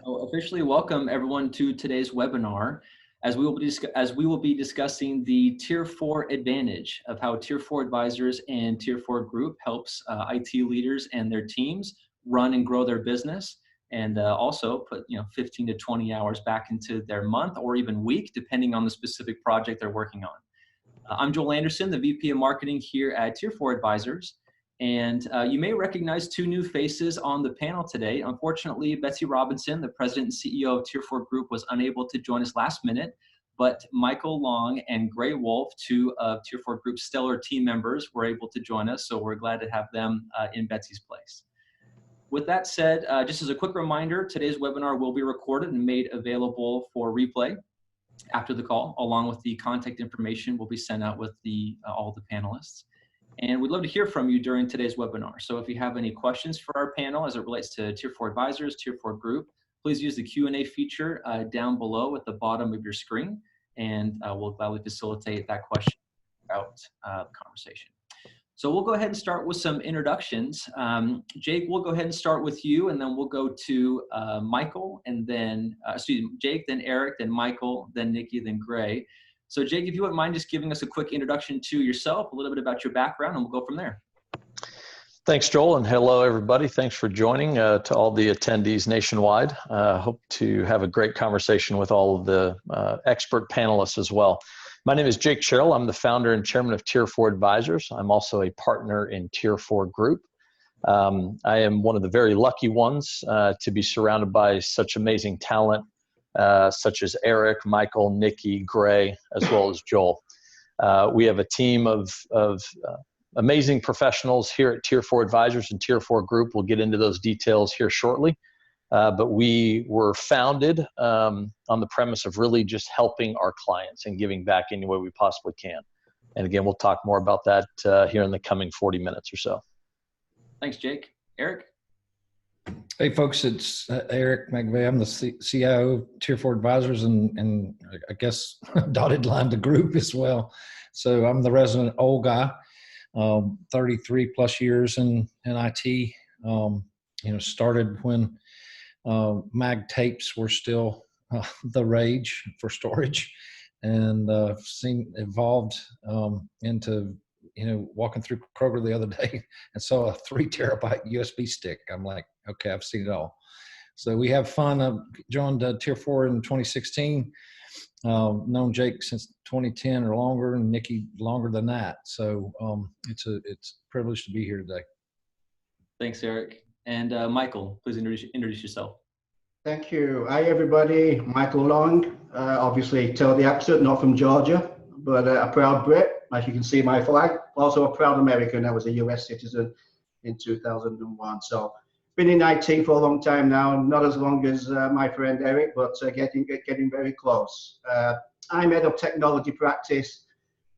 So officially welcome everyone to today's webinar as we will be discussing the Tier 4 advantage of how Tier 4 Advisors and Tier 4 Group helps IT leaders and their teams run and grow their business, and also put 15 to 20 hours back into their month or even week, depending on the specific project they're working on. I'm Joel Anderson, the VP of Marketing here at Tier 4 Advisors. And you may recognize two new faces on the panel today. Unfortunately, Betsy Robinson, the President and CEO of Tier 4 Group, was unable to join us last minute, but Michael Long and Gray Wolf, two of Tier 4 Group's stellar team members, were able to join us, so we're glad to have them in Betsy's place. With that said, just as a quick reminder, today's webinar will be recorded and made available for replay after the call, along with the contact information will be sent out with all the panelists. And we'd love to hear from you during today's webinar. So if you have any questions for our panel as it relates to Tier 4 Advisors, Tier 4 Group, please use the Q&A feature down below at the bottom of your screen, and we'll gladly facilitate that question throughout the conversation. So we'll go ahead and start with some introductions. Jake, we'll go ahead and start with you, and then we'll go to Michael, and then, Jake, then Eric, then Michael, then Nikki, then Gray. So Jake, if you wouldn't mind just giving us a quick introduction to yourself, a little bit about your background, and we'll go from there. Thanks, Joel, and hello, everybody. Thanks for joining to all the attendees nationwide. Hope to have a great conversation with all of the expert panelists as well. My name is Jake Sherrill. I'm the founder and chairman of Tier 4 Advisors. I'm also a partner in Tier 4 Group. I am one of the very lucky ones to be surrounded by such amazing talent, such as Eric, Michael, Nikki, Gray, as well as Joel. We have a team of amazing professionals here at Tier 4 Advisors and Tier 4 Group. We'll get into those details here shortly. But we were founded on the premise of really just helping our clients and giving back any way we possibly can. And again, we'll talk more about that here in the coming 40 minutes or so. Thanks, Jake. Eric? Hey folks, it's Eric McVey. I'm the CIO of Tier 4 Advisors and I guess dotted line the group as well. So I'm the resident old guy, 33 plus years in IT. Started when mag tapes were still the rage for storage, and evolved into walking through Kroger the other day and saw a 3 terabyte USB stick. I'm like, okay, I've seen it all. So we have fun. I joined Tier 4 in 2016. Known Jake since 2010 or longer, and Niki longer than that. So it's a privilege to be here today. Thanks, Eric. And Michael, please introduce yourself. Thank you. Hi, everybody. Michael Long. Obviously, tell the accent, not from Georgia, but a proud Brit. As you can see, my flag. Also a proud American. I was a US citizen in 2001. So been in IT for a long time now, not as long as my friend Eric, but getting very close. I'm head of technology practice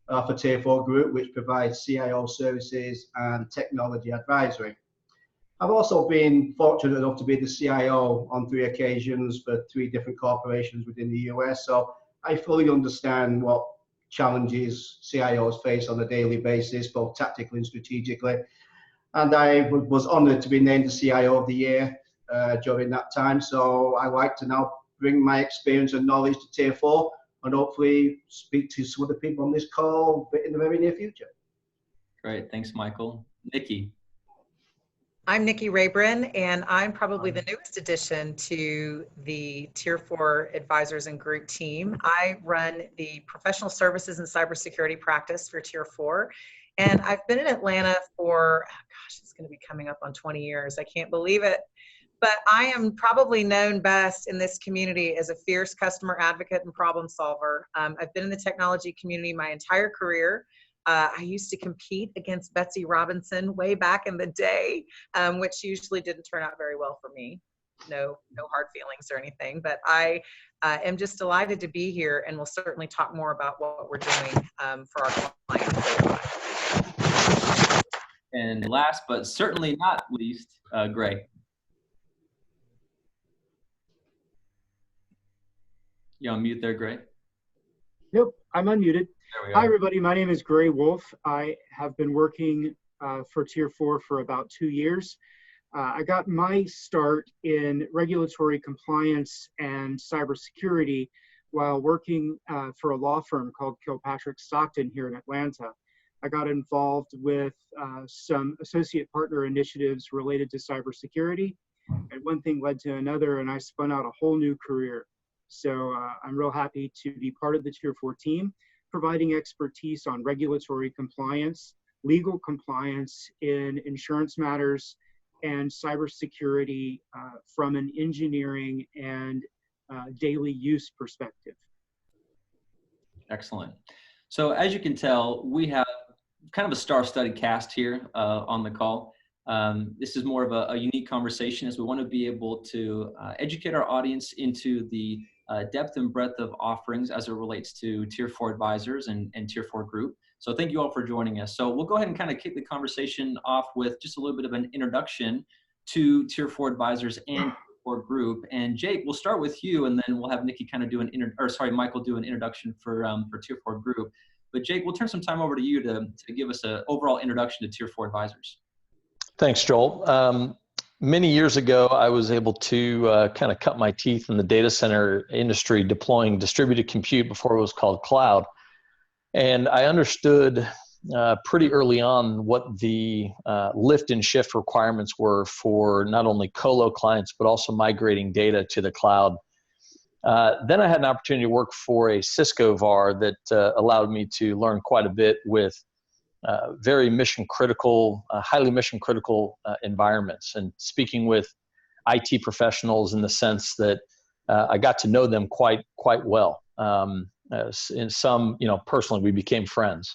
for Tier 4 Group, which provides CIO services and technology advisory. I've also been fortunate enough to be the CIO on 3 occasions for 3 different corporations within the US. So I fully understand what challenges CIOs face on a daily basis, both tactically and strategically. And I was honored to be named the CIO of the year during that time. So I like to now bring my experience and knowledge to Tier 4 and hopefully speak to some of the people on this call in the very near future. Great, thanks, Michael. Nikki. I'm Niki Rabren, and I'm probably the newest addition to the Tier 4 Advisors and Group team. I run the professional services and cybersecurity practice for Tier 4, and I've been in Atlanta for, it's going to be coming up on 20 years. I can't believe it. But I am probably known best in this community as a fierce customer advocate and problem solver. I've been in the technology community my entire career. I used to compete against Betsy Robinson way back in the day, which usually didn't turn out very well for me. No hard feelings or anything, but I am just delighted to be here, and we'll certainly talk more about what we're doing for our clients. And last but certainly not least, Gray. You on mute there, Gray? Nope, I'm unmuted. Hi, everybody. My name is Gray Wolf. I have been working for Tier 4 for about 2 years. I got my start in regulatory compliance and cybersecurity while working for a law firm called Kilpatrick Stockton here in Atlanta. I got involved with some associate partner initiatives related to cybersecurity, and one thing led to another, and I spun out a whole new career. So I'm real happy to be part of the Tier 4 team, providing expertise on regulatory compliance, legal compliance in insurance matters, and cybersecurity from an engineering and daily use perspective. Excellent. So as you can tell, we have kind of a star-studded cast here on the call. This is more of a unique conversation as we want to be able to educate our audience into the depth and breadth of offerings as it relates to Tier 4 Advisors and Tier 4 Group. So thank you all for joining us. So we'll go ahead and kind of kick the conversation off with just a little bit of an introduction to Tier 4 Advisors and Tier 4 Group. And Jake, we'll start with you, and then we'll have Niki kind of do Michael do an introduction for Tier 4 Group. But Jake, we'll turn some time over to you to give us an overall introduction to Tier 4 Advisors. Thanks, Joel. Many years ago, I was able to kind of cut my teeth in the data center industry deploying distributed compute before it was called cloud. And I understood pretty early on what the lift and shift requirements were for not only colo clients, but also migrating data to the cloud. Then I had an opportunity to work for a Cisco VAR that allowed me to learn quite a bit with very mission critical, highly mission critical environments, and speaking with IT professionals in the sense that I got to know them quite well. In some, personally, we became friends.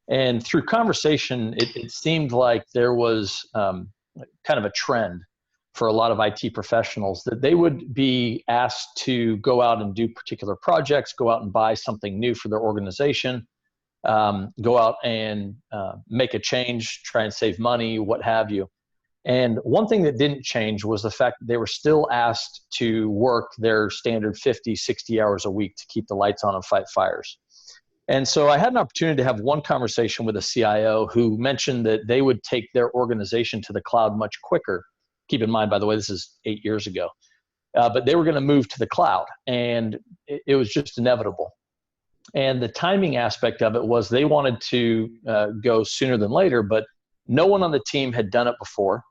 And through conversation, it seemed like there was kind of a trend for a lot of IT professionals that they would be asked to go out and do particular projects, go out and buy something new for their organization, go out and make a change, try and save money, what have you. And one thing that didn't change was the fact that they were still asked to work their standard 50, 60 hours a week to keep the lights on and fight fires. And so I had an opportunity to have one conversation with a CIO who mentioned that they would take their organization to the cloud much quicker. Keep in mind, by the way, this is 8 years ago, but they were going to move to the cloud, and it was just inevitable. And the timing aspect of it was they wanted to go sooner than later, but no one on the team had done it before.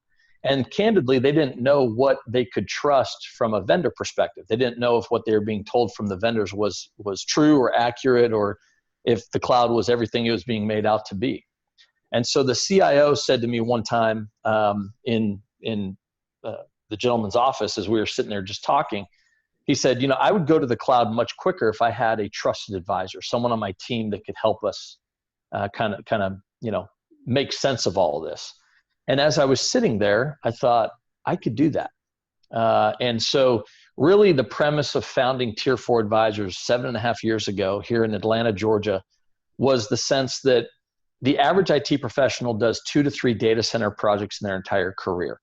And candidly, they didn't know what they could trust from a vendor perspective. They didn't know if what they were being told from the vendors was true or accurate, or if the cloud was everything it was being made out to be. And so the CIO said to me one time in the gentleman's office as we were sitting there just talking, he said, I would go to the cloud much quicker if I had a trusted advisor, someone on my team that could help us kind of make sense of all of this. And as I was sitting there, I thought I could do that. And so really the premise of founding Tier 4 Advisors 7.5 years ago here in Atlanta, Georgia, was the sense that the average IT professional does 2 to 3 data center projects in their entire career.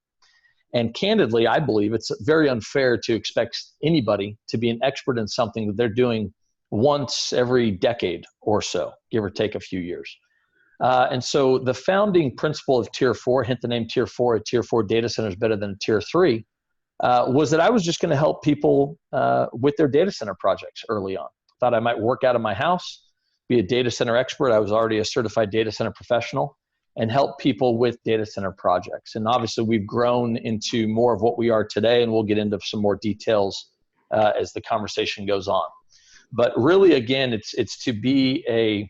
And candidly, I believe it's very unfair to expect anybody to be an expert in something that they're doing once every decade or so, give or take a few years. And so the founding principle of Tier 4, hint the name Tier 4, a Tier 4 data center is better than a Tier 3, was that I was just going to help people with their data center projects early on. Thought I might work out of my house, be a data center expert. I was already a certified data center professional, and help people with data center projects. And obviously we've grown into more of what we are today, and we'll get into some more details as the conversation goes on. But really, again, it's to be a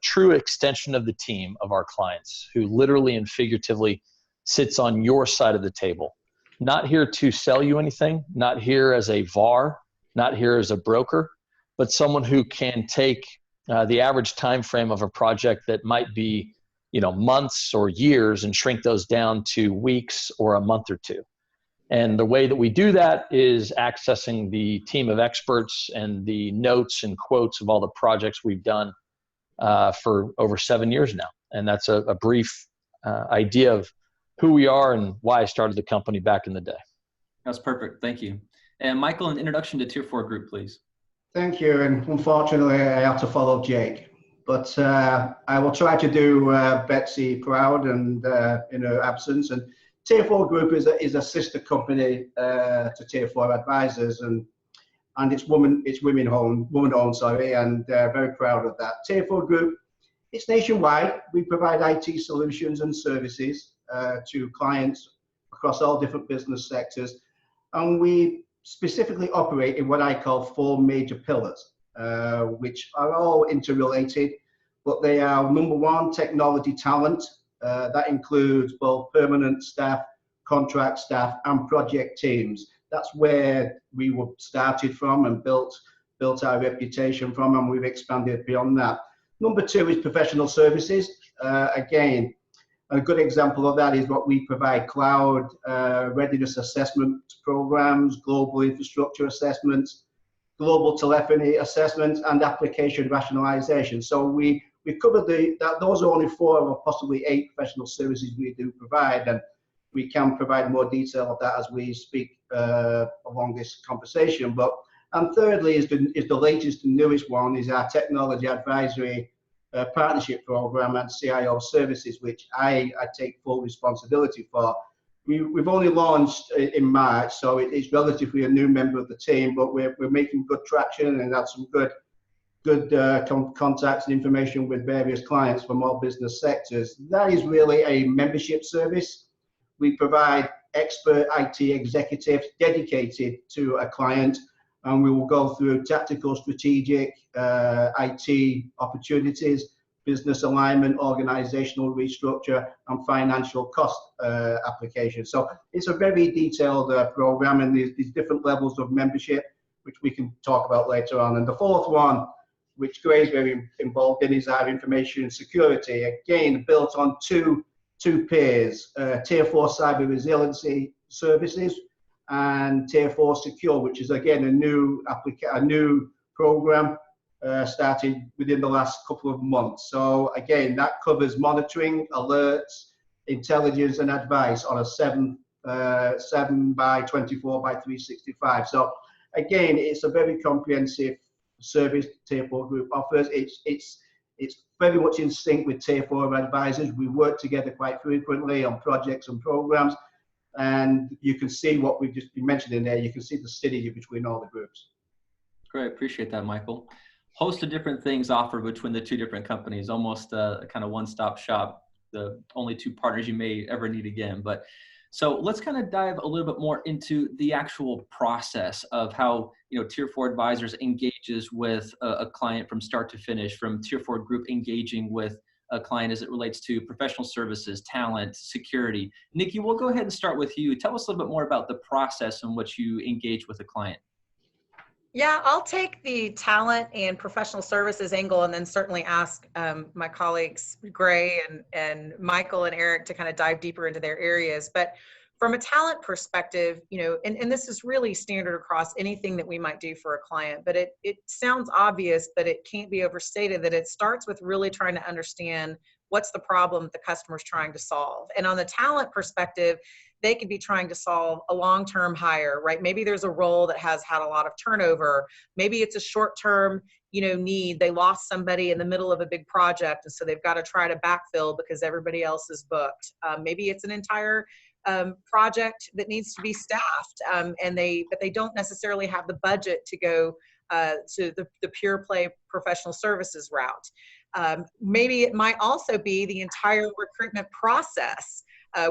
true extension of the team of our clients who literally and figuratively sits on your side of the table. Not here to sell you anything, not here as a VAR, not here as a broker, but someone who can take the average time frame of a project that might be months or years and shrink those down to weeks or a month or two. And the way that we do that is accessing the team of experts and the notes and quotes of all the projects we've done for over 7 years now. And that's a brief idea of who we are and why I started the company back in the day. That's perfect. Thank you. And Michael, an introduction to Tier 4 Group, please. Thank you. And unfortunately, I have to follow Jake. But I will try to do Betsy proud and in her absence and Tier4 Group is a sister company to Tier4 Advisors, and it's woman-owned, sorry, and very proud of that. Tier4 Group, it's nationwide. We provide IT solutions and services to clients across all different business sectors, and we specifically operate in what I call 4 major pillars, which are all interrelated, but they are: number 1, technology talent. That includes both permanent staff, contract staff, and project teams. That's where we were started from and built our reputation from, and we've expanded beyond that. Number 2 is professional services. Again, a good example of that is what we provide: cloud readiness assessment programs, global infrastructure assessments, global telephony assessments, and application rationalization. So we cover those are only 4 or possibly 8 professional services we do provide, and we can provide more detail of that as we speak along this conversation. And thirdly is the latest and newest one is our technology advisory partnership program and CIO services, which I take full responsibility for. We've only launched in March, so it's relatively a new member of the team, but we're making good traction and have some good contacts and information with various clients from all business sectors. That is really a membership service. We provide expert IT executives dedicated to a client, and we will go through tactical, strategic IT opportunities, business alignment, organizational restructure, and financial cost application. So it's a very detailed program, and these different levels of membership, which we can talk about later on. And the fourth one, which Gray's very involved in, is our information security. Again, built on two pairs, Tier4 Cyber Resiliency Services and Tier4 Secure, which is again a new program started within the last couple of months. So again, that covers monitoring, alerts, intelligence, and advice on a 7 by 24 by 365. So again, it's a very comprehensive service Tier4 Group offers. It's very much in sync with Tier4 Advisors. We work together quite frequently on projects and programs, and you can see what we've just been mentioning there. You can see the synergy between all the groups. Great, appreciate that, Michael. Host of different things offered between the 2 different companies, almost a kind of one-stop shop, the only 2 partners you may ever need again. But so let's kind of dive a little bit more into the actual process of how Tier4 Advisors engages with a client from start to finish, from Tier4 Group engaging with a client as it relates to professional services, talent, security. Niki, we'll go ahead and start with you. Tell us a little bit more about the process in which you engage with a client. Yeah, I'll take the talent and professional services angle, and then certainly ask my colleagues, Gray and Michael and Eric, to kind of dive deeper into their areas. But from a talent perspective, and this is really standard across anything that we might do for a client, but it sounds obvious, but it can't be overstated that it starts with really trying to understand what's the problem the customer's trying to solve. And on the talent perspective, they could be trying to solve a long-term hire, right? Maybe there's a role that has had a lot of turnover. Maybe it's a short-term, need. They lost somebody in the middle of a big project, and so they've got to try to backfill because everybody else is booked. Maybe it's an entire project that needs to be staffed, but they don't necessarily have the budget to go to the pure play professional services route. Maybe it might also be the entire recruitment process.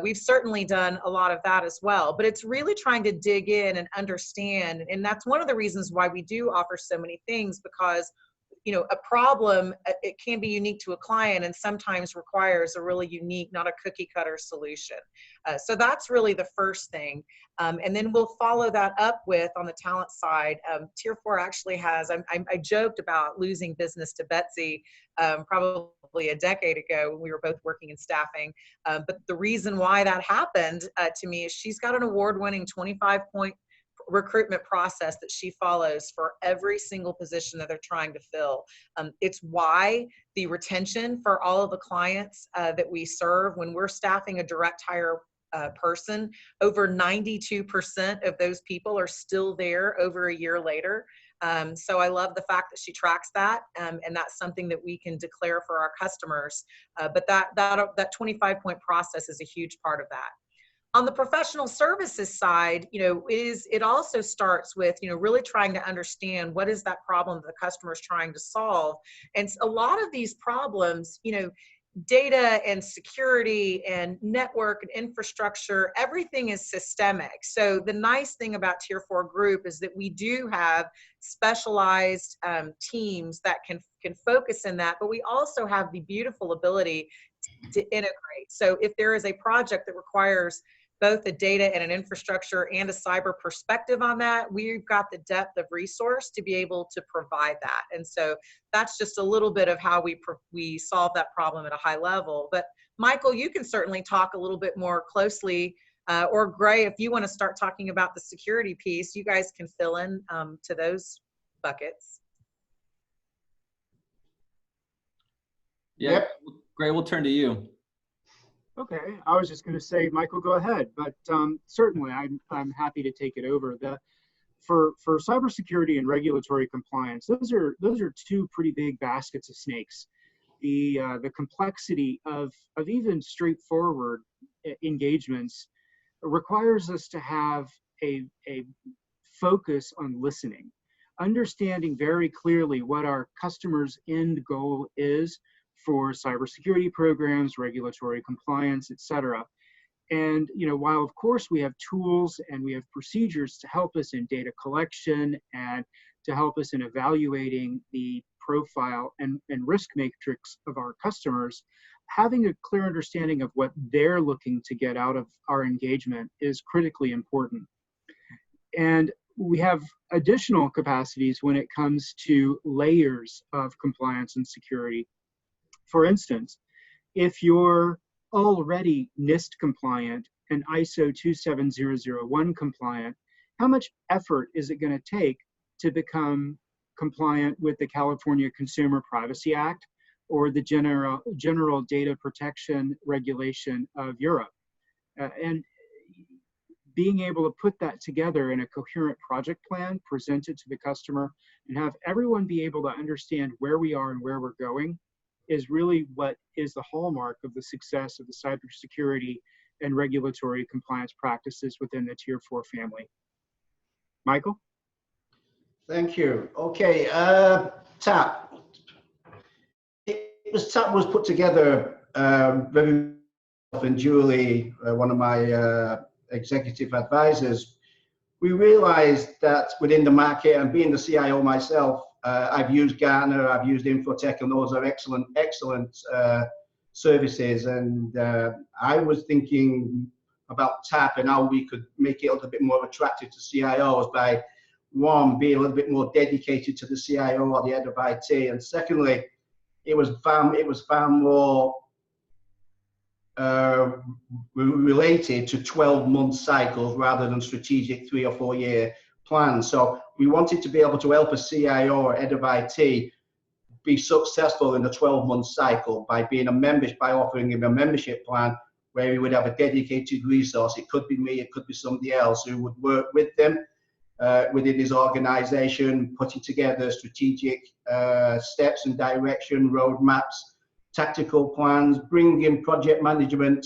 We've certainly done a lot of that as well, but it's really trying to dig in and understand. And that's one of the reasons why we do offer so many things, because a problem, it can be unique to a client and sometimes requires a really unique, not a cookie cutter solution. So that's really the first thing. And then we'll follow that up with, on the talent side, Tier4 actually has, I joked about losing business to Betsy probably a decade ago when we were both working in staffing. But the reason why that happened to me is she's got an award-winning 25-point recruitment process that she follows for every single position that they're trying to fill. It's why the retention for all of the clients that we serve, when we're staffing a direct hire person, over 92% of those people are still there over a year later. So I love the fact that she tracks that, and that's something that we can declare for our customers. But that 25-point process is a huge part of that. On the professional services side, it also starts with, really trying to understand what is that problem that the customer is trying to solve. And a lot of these problems, data and security and network and infrastructure, everything is systemic. So the nice thing about Tier 4 Group is that we do have specialized teams that can focus in that, but we also have the beautiful ability to integrate. So if there is a project that requires both a data and an infrastructure and a cyber perspective on that, we've got the depth of resource to be able to provide that. And so that's just a little bit of how we solve that problem at a high level. But Michael, you can certainly talk a little bit more closely, or Gray, if you want to start talking about the security piece, you guys can fill in to those buckets. Yeah, Yep. Gray, we'll turn to you. Okay, I was just going to say, Michael, go ahead, but certainly I'm happy to take it over. For cybersecurity and regulatory compliance, those are two pretty big baskets of snakes. The complexity of even straightforward engagements requires us to have a focus on listening, understanding very clearly what our customer's end goal is for cybersecurity programs, regulatory compliance, et cetera. And while of course we have tools and we have procedures to help us in data collection and to help us in evaluating the profile and risk matrix of our customers, having a clear understanding of what they're looking to get out of our engagement is critically important. And we have additional capacities when it comes to layers of compliance and security. For instance, if you're already NIST compliant and ISO 27001 compliant, how much effort is it going to take to become compliant with the California Consumer Privacy Act or the General Data Protection Regulation of Europe? And being able to put that together in a coherent project plan, present it to the customer, and have everyone be able to understand where we are and where we're going is really what is the hallmark of the success of the cybersecurity and regulatory compliance practices within the Tier 4 family. Michael? Thank you. Okay, TAP. TAP was put together very often. Julie, one of my executive advisors, we realized that within the market, and being the CIO myself, I've used Gartner, I've used Infotech, and those are excellent services. And I was thinking about TAP and how we could make it a little bit more attractive to CIOs by, one, being a little bit more dedicated to the CIO or the head of IT, and secondly, it was far more related to 12-month cycles rather than strategic 3 or 4 year plans. So we wanted to be able to help a CIO or head of IT be successful in the 12-month cycle by offering him a membership plan where he would have a dedicated resource. It could be me, it could be somebody else who would work with them within his organization, putting together strategic steps and direction, roadmaps, tactical plans, bringing project management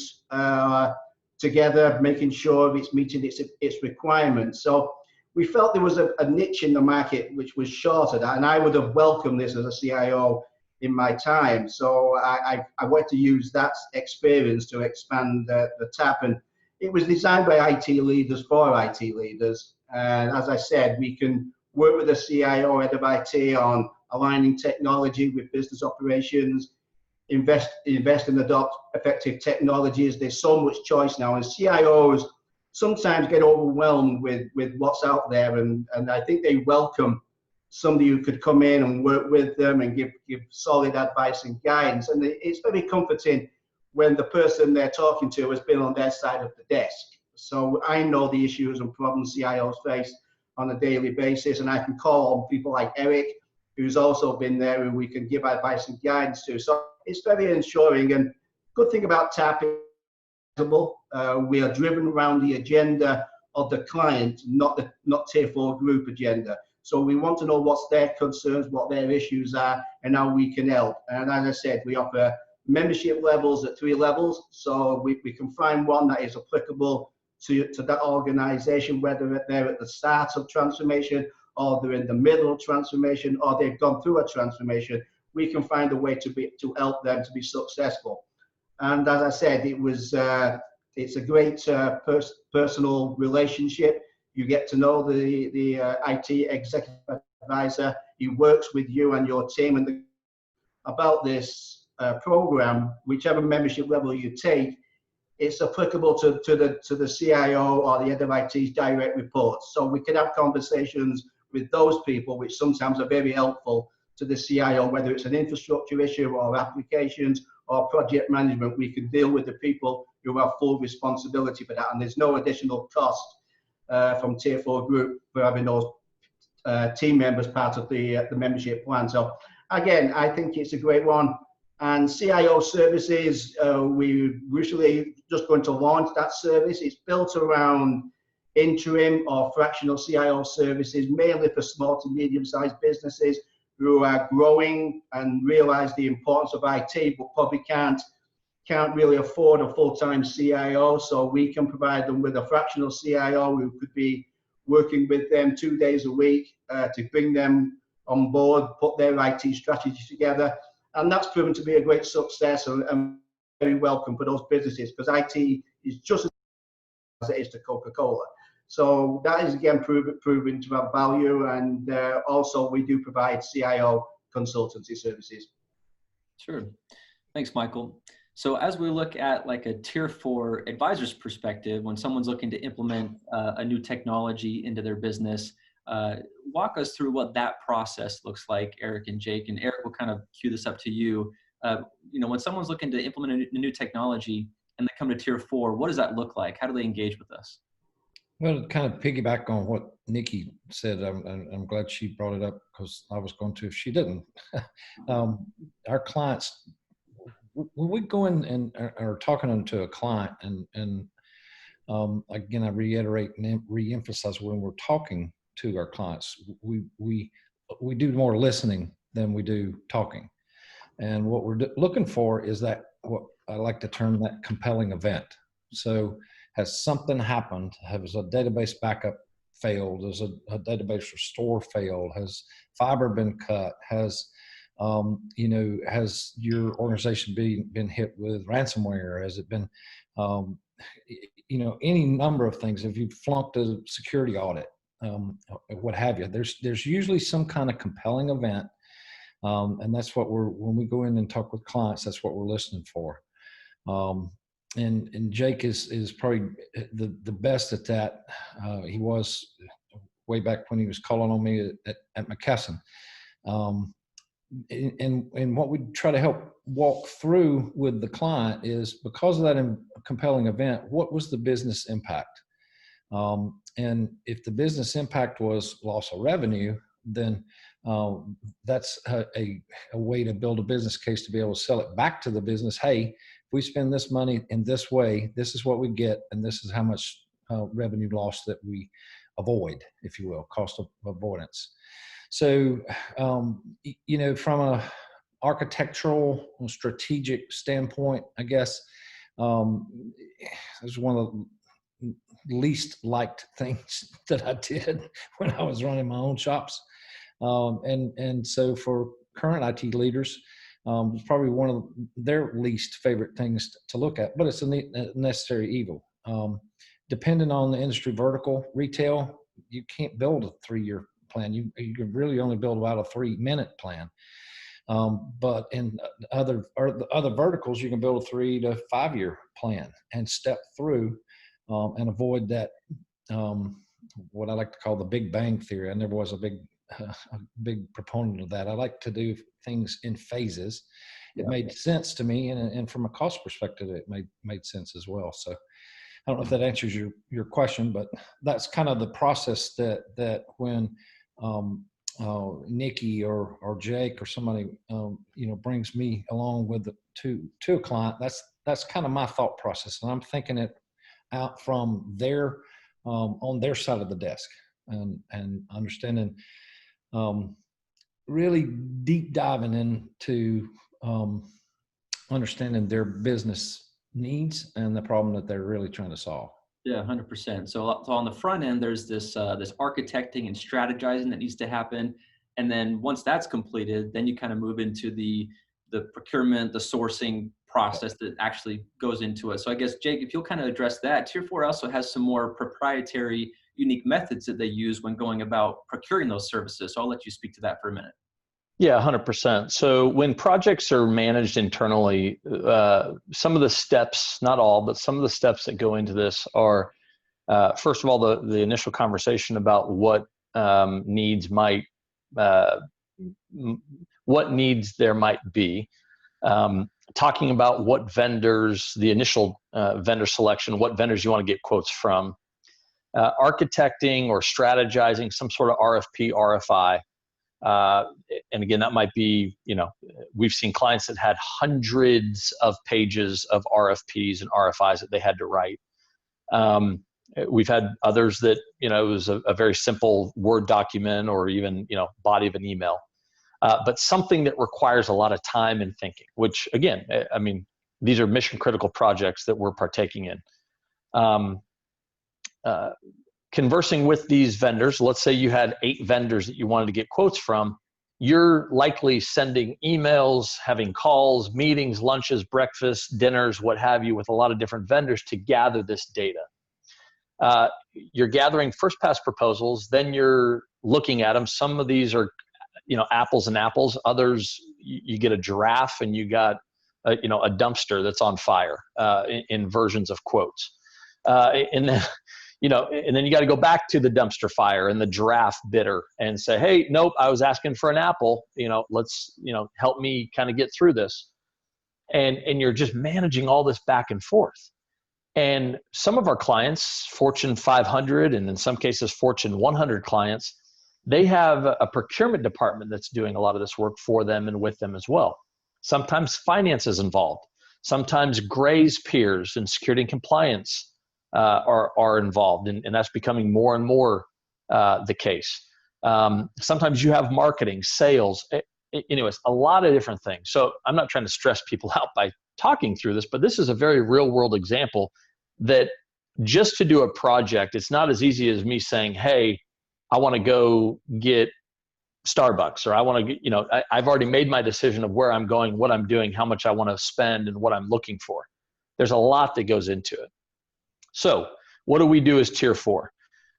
together, making sure it's meeting its requirements. So we felt there was a niche in the market which was short of that, and I would have welcomed this as a CIO in my time. So I wanted to use that experience to expand the TAP, and it was designed by IT leaders for IT leaders. And as I said, we can work with the CIO, head of IT, on aligning technology with business operations, invest and adopt effective technologies. There's so much choice now, and CIOs sometimes get overwhelmed with what's out there, and I think they welcome somebody who could come in and work with them and give solid advice and guidance. And it's very comforting when the person they're talking to has been on their side of the desk. So I know the issues and problems CIOs face on a daily basis, and I can call on people like Eric, who's also been there, and we can give advice and guidance to. So it's very ensuring, and good thing about TAP is we are driven around the agenda of the client, not Tier 4 Group agenda. So we want to know what's their concerns, what their issues are, and how we can help. And as I said, we offer membership levels at 3 levels, so we can find one that is applicable to that organization, whether they're at the start of transformation or they're in the middle of transformation or they've gone through a transformation. We can find a way to help them to be successful. And as I said, it's a great personal relationship. You get to know the IT executive advisor. He works with you and your team. And about this program, whichever membership level you take, it's applicable to the CIO or the head of IT's direct reports. So we can have conversations with those people, which sometimes are very helpful to the CIO, whether it's an infrastructure issue or applications or project management. We can deal with the people who have full responsibility for that, and there's no additional cost from Tier4 Group for having those team members part of the membership plan. So again, I think it's a great one. And CIO Services, we recently just going to launch that service. It's built around interim or fractional CIO services, mainly for small to medium-sized businesses who are growing and realize the importance of IT, but probably can't really afford a full-time CIO. So we can provide them with a fractional CIO who could be working with them 2 days a week to bring them on board, put their IT strategy together. And that's proven to be a great success and very welcome for those businesses, because IT is just as it is to Coca-Cola. So that is again proven to have value, and also we do provide CIO consultancy services. Sure. Thanks, Michael. So as we look at like a Tier 4 advisor's perspective, when someone's looking to implement a new technology into their business, walk us through what that process looks like, Eric and Jake. And Eric, will kind of cue this up to you. When someone's looking to implement a new technology and they come to Tier 4, what does that look like? How do they engage with us? Well, to kind of piggyback on what Niki said, I'm glad she brought it up, because I was going to if she didn't. Our clients, when we go in and are talking to a client, and again, I reiterate and reemphasize, when we're talking to our clients, we do more listening than we do talking. And what we're looking for is that, what I like to term, that compelling event. So has something happened? Has a database backup failed? Has a database restore failed? Has fiber been cut? Has has your organization been hit with ransomware? Has it been, any number of things? If you've flunked a security audit, what have you? There's usually some kind of compelling event, and that's what when we go in and talk with clients, that's what we're listening for. And Jake is probably the best at that. He was way back when he was calling on me at McKesson. And what we try to help walk through with the client is, because of that compelling event, what was the business impact? And if the business impact was loss of revenue, then that's a way to build a business case to be able to sell it back to the business. Hey, if we spend this money in this way, this is what we get, and this is how much revenue loss that we avoid, if you will, cost of avoidance. So, from a architectural strategic standpoint, I guess, it's one of the least liked things that I did when I was running my own shops. And so for current IT leaders, it's probably one of their least favorite things to look at, but it's a necessary evil. Depending on the industry vertical, retail, you can't build a 3-year plan. You can really only build about a 3-minute plan. But in other verticals, you can build a 3 to 5 year plan and step through and avoid that, what I like to call the Big Bang Theory. I never was a big proponent of that. I like to do things in phases. It made sense to me, and from a cost perspective, it made sense as well. So I don't know if that answers your question, but that's kind of the process that when Niki or Jake or somebody brings me along with to a client, that's kind of my thought process, and I'm thinking it out from their on their side of the desk, and understanding, really deep diving into understanding their business needs and the problem that they're really trying to solve. Yeah, 100%. So on the front end, there's this this architecting and strategizing that needs to happen, and then once that's completed, then you kind of move into the procurement, the sourcing process that actually goes into it. So I guess Jake, if you'll kind of address that, Tier 4 also has some more proprietary, unique methods that they use when going about procuring those services. So I'll let you speak to that for a minute. Yeah, 100%. So when projects are managed internally, some of the steps, not all, but some of the steps that go into this are, first of all, the initial conversation about what needs there might be, talking about what vendors, the initial vendor selection, what vendors you want to get quotes from, architecting or strategizing some sort of RFP, RFI. And again, that might be, we've seen clients that had hundreds of pages of RFPs and RFIs that they had to write. We've had others that, it was a very simple Word document or even, body of an email. But something that requires a lot of time and thinking, which again, I mean, these are mission critical projects that we're partaking in. Conversing with these vendors, let's say you had 8 vendors that you wanted to get quotes from, you're likely sending emails, having calls, meetings, lunches, breakfasts, dinners, what have you, with a lot of different vendors to gather this data. You're gathering first pass proposals, then you're looking at them. Some of these are, apples and apples. Others, you get a giraffe and you got, a dumpster that's on fire in versions of quotes. And then, and then you got to go back to the dumpster fire and the giraffe bidder and say, hey, nope, I was asking for an apple, let's, help me kind of get through this. And you're just managing all this back and forth. And some of our clients, Fortune 500, and in some cases, Fortune 100 clients, they have a procurement department that's doing a lot of this work for them and with them as well. Sometimes finance is involved. Sometimes Gray's peers and security and compliance are involved, and that's becoming more and more the case. Sometimes you have marketing, sales, anyways, a lot of different things. So I'm not trying to stress people out by talking through this, but this is a very real world example that just to do a project, it's not as easy as me saying, hey, I want to go get Starbucks, or I want to get, I've already made my decision of where I'm going, what I'm doing, how much I want to spend, and what I'm looking for. There's a lot that goes into it. So what do we do as Tier 4?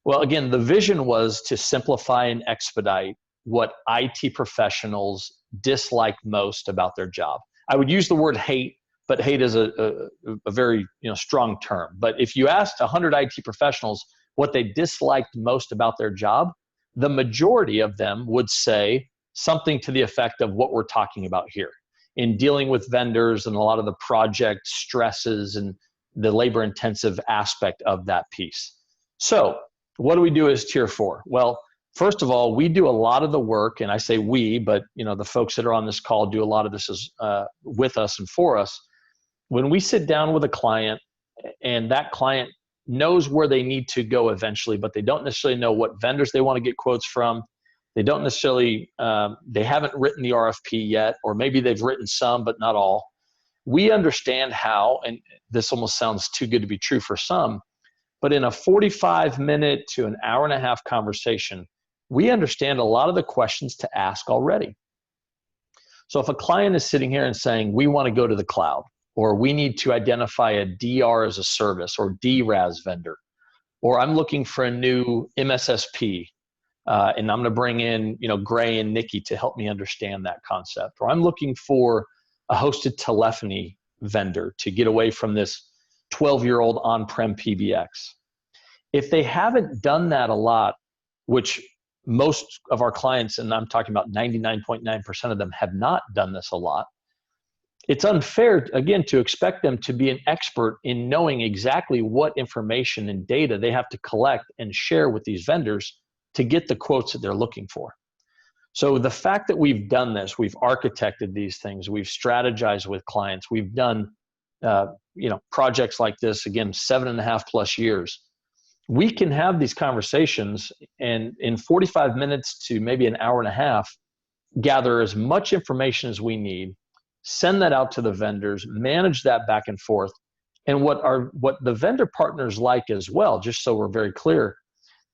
Well, again, the vision was to simplify and expedite what IT professionals dislike most about their job. I would use the word hate, but hate is a very strong term. But if you asked 100 IT professionals what they disliked most about their job, the majority of them would say something to the effect of what we're talking about here, in dealing with vendors and a lot of the project stresses and the labor intensive aspect of that piece. So what do we do as Tier 4? Well, first of all, we do a lot of the work, and I say we, but the folks that are on this call do a lot of this with us and for us. When we sit down with a client and that client knows where they need to go eventually, but they don't necessarily know what vendors they want to get quotes from. They don't necessarily, they haven't written the RFP yet, or maybe they've written some, but not all. We understand how, and this almost sounds too good to be true for some, but in a 45-minute to an hour-and-a-half conversation, we understand a lot of the questions to ask already. So if a client is sitting here and saying, we want to go to the cloud, or we need to identify a DR as a service or DRaaS vendor, or I'm looking for a new MSSP, and I'm going to bring in Gray and Niki to help me understand that concept, or I'm looking for a hosted telephony vendor to get away from this 12-year-old on-prem PBX. If they haven't done that a lot, which most of our clients, and I'm talking about 99.9% of them, have not done this a lot, it's unfair, again, to expect them to be an expert in knowing exactly what information and data they have to collect and share with these vendors to get the quotes that they're looking for. So the fact that we've done this, we've architected these things, we've strategized with clients, we've done projects like this, again, 7.5+ years. We can have these conversations and in 45 minutes to maybe an hour and a half, gather as much information as we need, send that out to the vendors, manage that back and forth, And what the vendor partners like as well, just so we're very clear,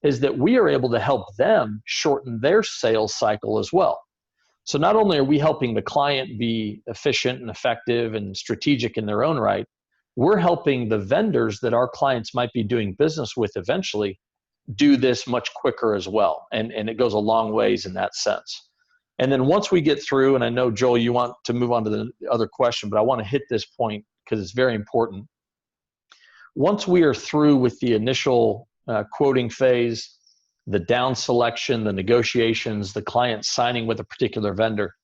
is that we are able to help them shorten their sales cycle as well. So not only are we helping the client be efficient and effective and strategic in their own right, we're helping the vendors that our clients might be doing business with eventually do this much quicker as well. And it goes a long ways in that sense. And then once we get through, and I know, Joel, you want to move on to the other question, but I want to hit this point because it's very important. Once we are through with the initial quoting phase, the down selection, the negotiations, the client signing with a particular vendor,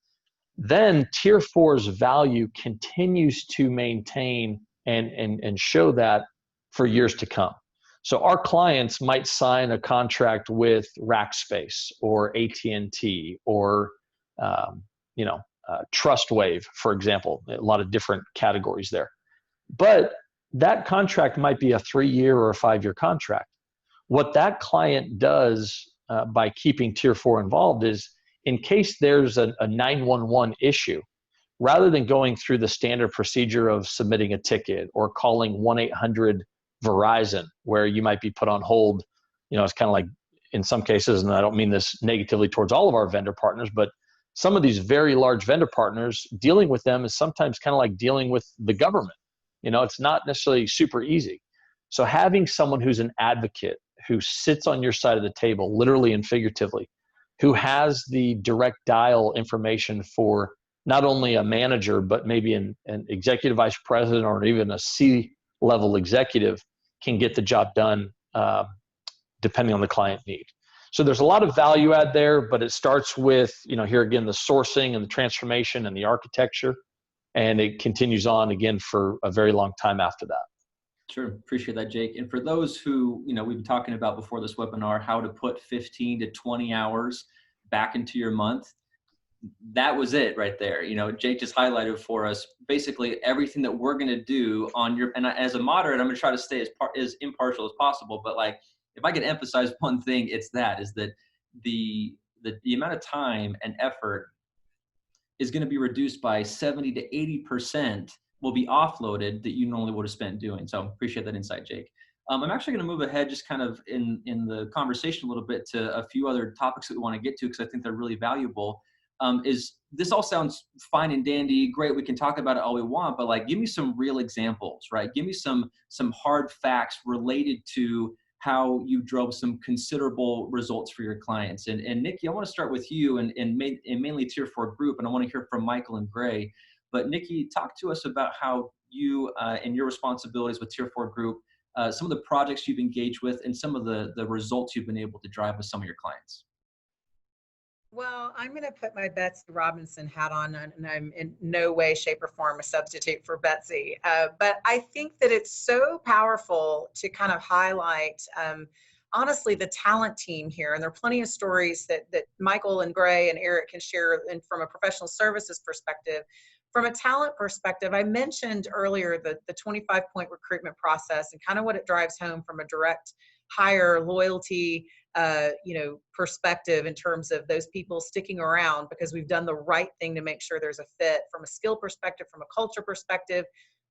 then Tier 4's value continues to maintain and show that for years to come. So our clients might sign a contract with Rackspace or AT&T or TrustWave, for example, a lot of different categories there. But that contract might be a 3-year or a 5-year contract. What that client does by keeping Tier 4 involved is, in case there's a 911 issue, rather than going through the standard procedure of submitting a ticket or calling 1-800 Verizon, where you might be put on hold, it's kind of like in some cases, and I don't mean this negatively towards all of our vendor partners, but some of these very large vendor partners, dealing with them is sometimes kind of like dealing with the government. It's not necessarily super easy. So having someone who's an advocate, who sits on your side of the table, literally and figuratively, who has the direct dial information for not only a manager, but maybe an executive vice president or even a C-level executive, can get the job done depending on the client need. So there's a lot of value add there, but it starts with, here again, the sourcing and the transformation and the architecture, and it continues on again for a very long time after that. Sure, appreciate that, Jake. And for those who, we've been talking about before this webinar, how to put 15 to 20 hours back into your month. That was it right there. Jake just highlighted for us basically everything that we're going to do on your, and as a moderator, I'm going to try to stay as impartial as possible. But like, if I could emphasize one thing, it's that the amount of time and effort is going to be reduced by 70 to 80%, will be offloaded that you normally would have spent doing. So appreciate that insight, Jake. I'm actually going to move ahead just kind of in the conversation a little bit to a few other topics that we want to get to, because I think they're really valuable. Is this all sounds fine and dandy, great, we can talk about it all we want, but like, give me some real examples, right? Give me some hard facts related to how you drove some considerable results for your clients. And Niki, I want to start with you and mainly Tier 4 Group, and I want to hear from Michael and Gray. But Niki, talk to us about how you and your responsibilities with Tier 4 Group, some of the projects you've engaged with, and some of the results you've been able to drive with some of your clients. Well, I'm going to put my Betsy Robinson hat on, and I'm in no way, shape, or form a substitute for Betsy. But I think that it's so powerful to kind of highlight, honestly, the talent team here. And there are plenty of stories that Michael and Gray and Eric can share from a professional services perspective. From a talent perspective, I mentioned earlier the 25-point recruitment process and kind of what it drives home from a direct hire loyalty perspective in terms of those people sticking around because we've done the right thing to make sure there's a fit from a skill perspective, from a culture perspective.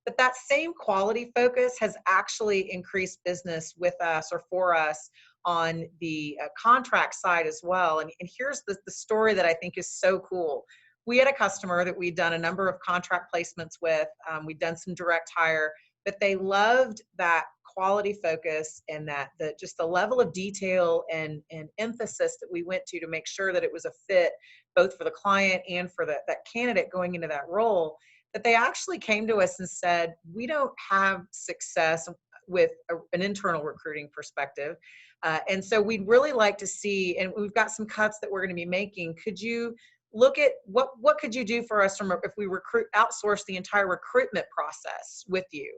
But that same quality focus has actually increased business with us or for us on the contract side as well. And here's the story that I think is so cool. We had a customer that we'd done a number of contract placements with. We'd done some direct hire, but they loved that quality focus and that just the level of detail and emphasis that we went to make sure that it was a fit both for the client and for that candidate going into that role, that they actually came to us and said, we don't have success with an internal recruiting perspective. And so we'd really like to see, and we've got some cuts that we're going to be making. Could you look at what could you do for us if we outsource the entire recruitment process with you?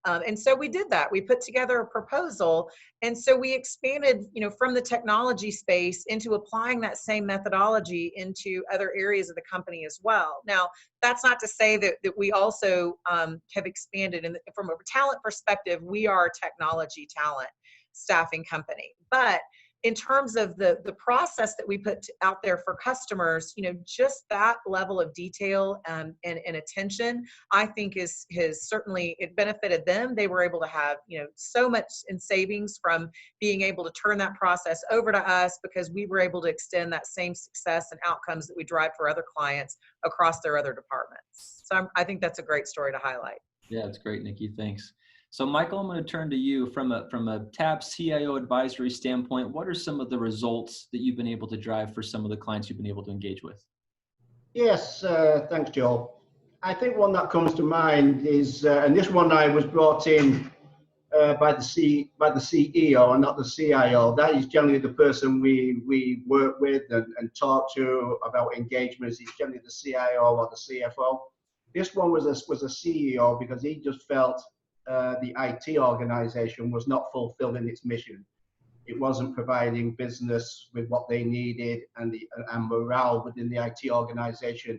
And so we did that. We put together a proposal. And so we expanded, from the technology space into applying that same methodology into other areas of the company as well. Now, that's not to say that we also have expanded. And from a talent perspective, we are a technology talent staffing company. But in terms of the process that we put out there for customers, just that level of detail and attention, I think has certainly, it benefited them. They were able to have, so much in savings from being able to turn that process over to us, because we were able to extend that same success and outcomes that we drive for other clients across their other departments. So I think that's a great story to highlight. Yeah, it's great, Niki. Thanks. So Michael, I'm going to turn to you from a TAP CIO advisory standpoint. What are some of the results that you've been able to drive for some of the clients you've been able to engage with? Yes, thanks, Joel. I think one that comes to mind is, and this one I was brought in by the CEO and not the CIO. That is generally the person we work with and talk to about engagements. It's generally the CIO or the CFO. This one was a CEO, because he just felt the IT organization was not fulfilling its mission. It wasn't providing business with what they needed, and morale within the IT organization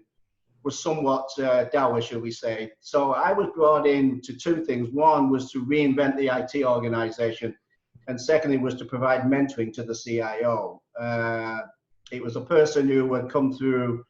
was somewhat dour, shall we say. So I was brought in to two things. One was to reinvent the IT organization, and secondly was to provide mentoring to the CIO. It was a person who had come through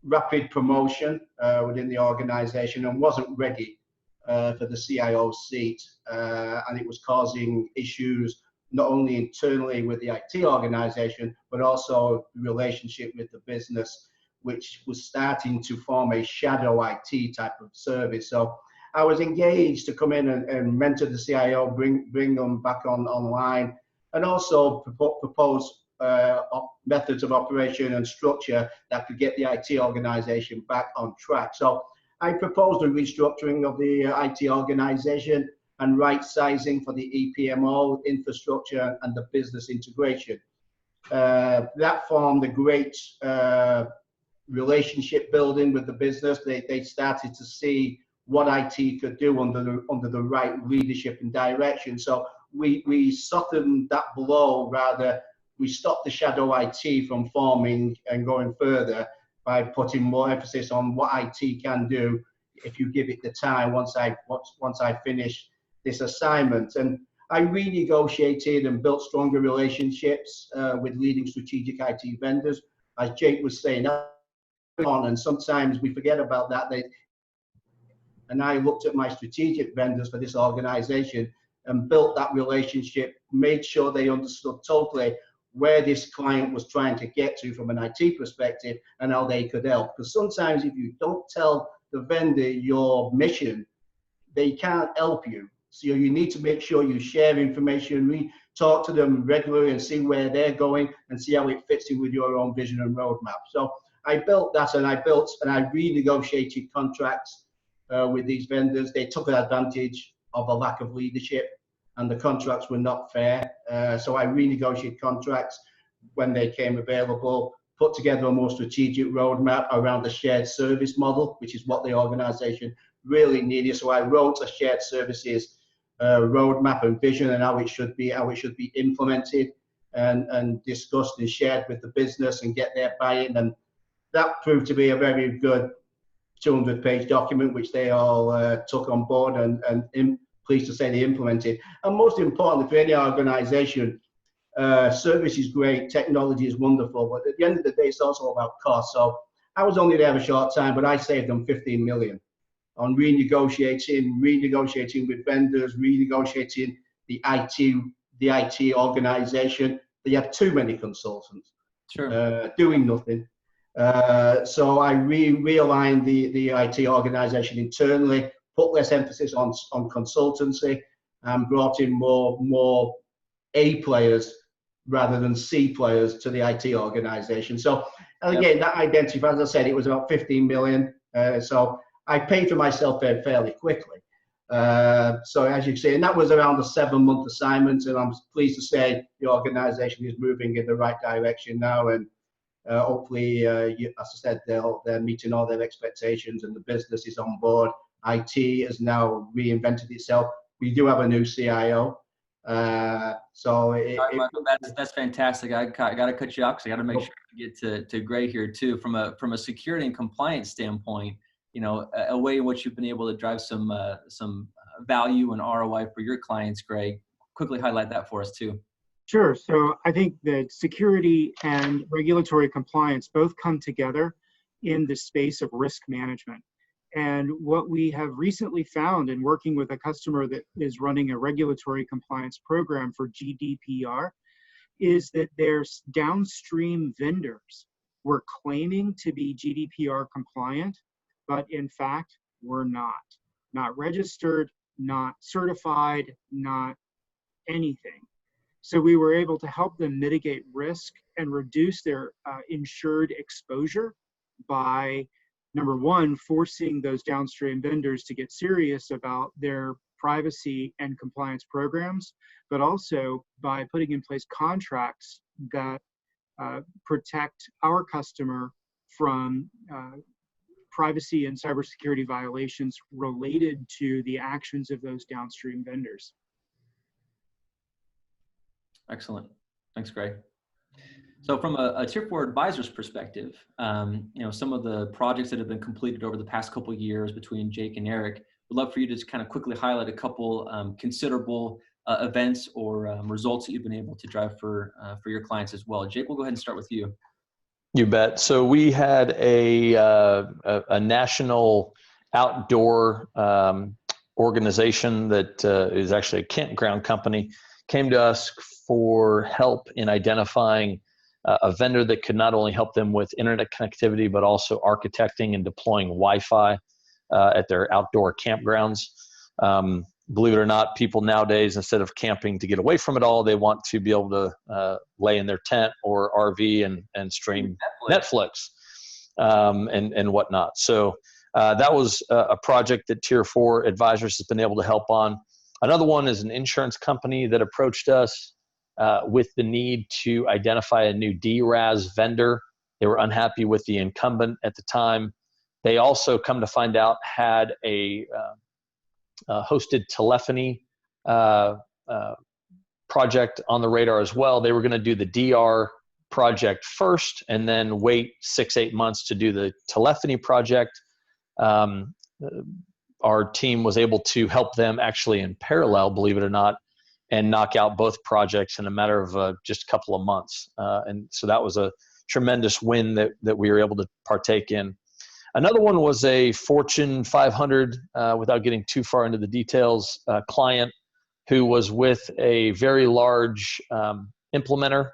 rapid promotion within the organization and wasn't ready for the CIO seat, and it was causing issues not only internally with the IT organization, but also the relationship with the business, which was starting to form a shadow IT type of service. So I was engaged to come in and mentor the CIO, bring them back online, and also propose methods of operation and structure that could get the IT organization back on track. So I proposed a restructuring of the IT organization and right sizing for the EPMO infrastructure and the business integration. That formed a great relationship building with the business. They started to see what IT could do under the right leadership and direction. So we softened that blow, rather we stopped the shadow IT from forming and going further by putting more emphasis on what IT can do if you give it the time once I finish this assignment. And I renegotiated and built stronger relationships with leading strategic IT vendors. As Jake was saying, and sometimes we forget about that. And I looked at my strategic vendors for this organization and built that relationship, made sure they understood totally where this client was trying to get to from an IT perspective and how they could help. Because sometimes if you don't tell the vendor your mission, they can't help you. So you need to make sure you share information, we talk to them regularly and see where they're going and see how it fits in with your own vision and roadmap. So I built that, and I renegotiated contracts with these vendors. They took advantage of a lack of leadership, and the contracts were not fair. So I renegotiated contracts when they came available, put together a more strategic roadmap around the shared service model, which is what the organization really needed. So I wrote a shared services roadmap and vision and how it should be implemented and discussed and shared with the business and get their buy-in. And that proved to be a very good 200-page document, which they all took on board and pleased to say they implemented. And most importantly, for any organization, service is great, technology is wonderful, but at the end of the day, it's also about cost. So I was only there a short time, but I saved them 15 million on renegotiating with vendors, renegotiating the IT organization. They had too many consultants doing nothing. So I realigned the IT organization internally, put less emphasis on consultancy, and brought in more A players rather than C players to the IT organization. So again, that identified, as I said, it was about 15 million. So I paid for myself fairly quickly. So as you can see, and that was around a 7-month assignment, and I'm pleased to say the organization is moving in the right direction now, and hopefully, as I said, they're meeting all their expectations and the business is on board. IT has now reinvented itself. We do have a new CIO. So that's fantastic. I got to cut you off because I got to make sure we get to Greg here too. From a security and compliance standpoint, a way in which you've been able to drive some value and ROI for your clients, Greg. Quickly highlight that for us too. Sure. So I think that security and regulatory compliance both come together in the space of risk management. And what we have recently found in working with a customer that is running a regulatory compliance program for GDPR is that their downstream vendors were claiming to be GDPR compliant, but in fact were not. Not registered, not certified, not anything. So we were able to help them mitigate risk and reduce their insured exposure by, number one, forcing those downstream vendors to get serious about their privacy and compliance programs, but also by putting in place contracts that protect our customer from privacy and cybersecurity violations related to the actions of those downstream vendors. Excellent. Thanks, Greg. So from a Tier 4 advisor's perspective, some of the projects that have been completed over the past couple of years between Jake and Eric, would love for you to just kind of quickly highlight a couple considerable events or results that you've been able to drive for your clients as well. Jake, we'll go ahead and start with you. You bet. So we had a national outdoor organization that is actually a campground company, came to us for help in identifying a vendor that could not only help them with internet connectivity, but also architecting and deploying Wi-Fi at their outdoor campgrounds. Believe it or not, people nowadays, instead of camping to get away from it all, they want to be able to lay in their tent or RV and stream Netflix and whatnot. So that was a project that Tier 4 Advisors has been able to help on. Another one is an insurance company that approached us with the need to identify a new DRAS vendor. They were unhappy with the incumbent at the time. They also, come to find out, had a hosted telephony project on the radar as well. They were going to do the DR project first and then wait 6-8 months to do the telephony project. Our team was able to help them actually in parallel, believe it or not, and knock out both projects in a matter of just a couple of months. And so that was a tremendous win that we were able to partake in. Another one was a Fortune 500, without getting too far into the details, client who was with a very large implementer,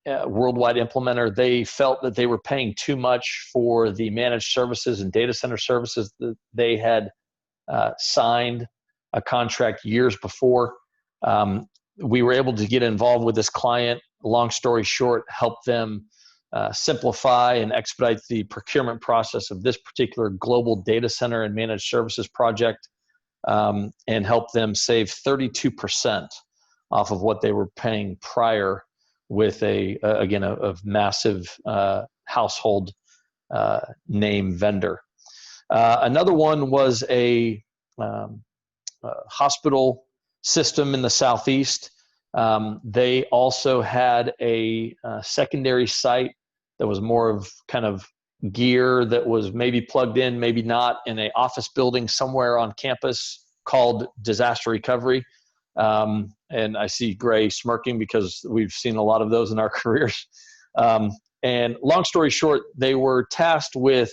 worldwide implementer. They felt that they were paying too much for the managed services and data center services that they had signed a contract years before. We were able to get involved with this client. Long story short, help them simplify and expedite the procurement process of this particular global data center and managed services project, and help them save 32% off of what they were paying prior with a massive household name vendor. Another one was a hospital system in the Southeast. They also had a secondary site that was more of kind of gear that was maybe plugged in, maybe not, in an office building somewhere on campus called disaster recovery. And I see Gray smirking because we've seen a lot of those in our careers. And long story short, they were tasked with,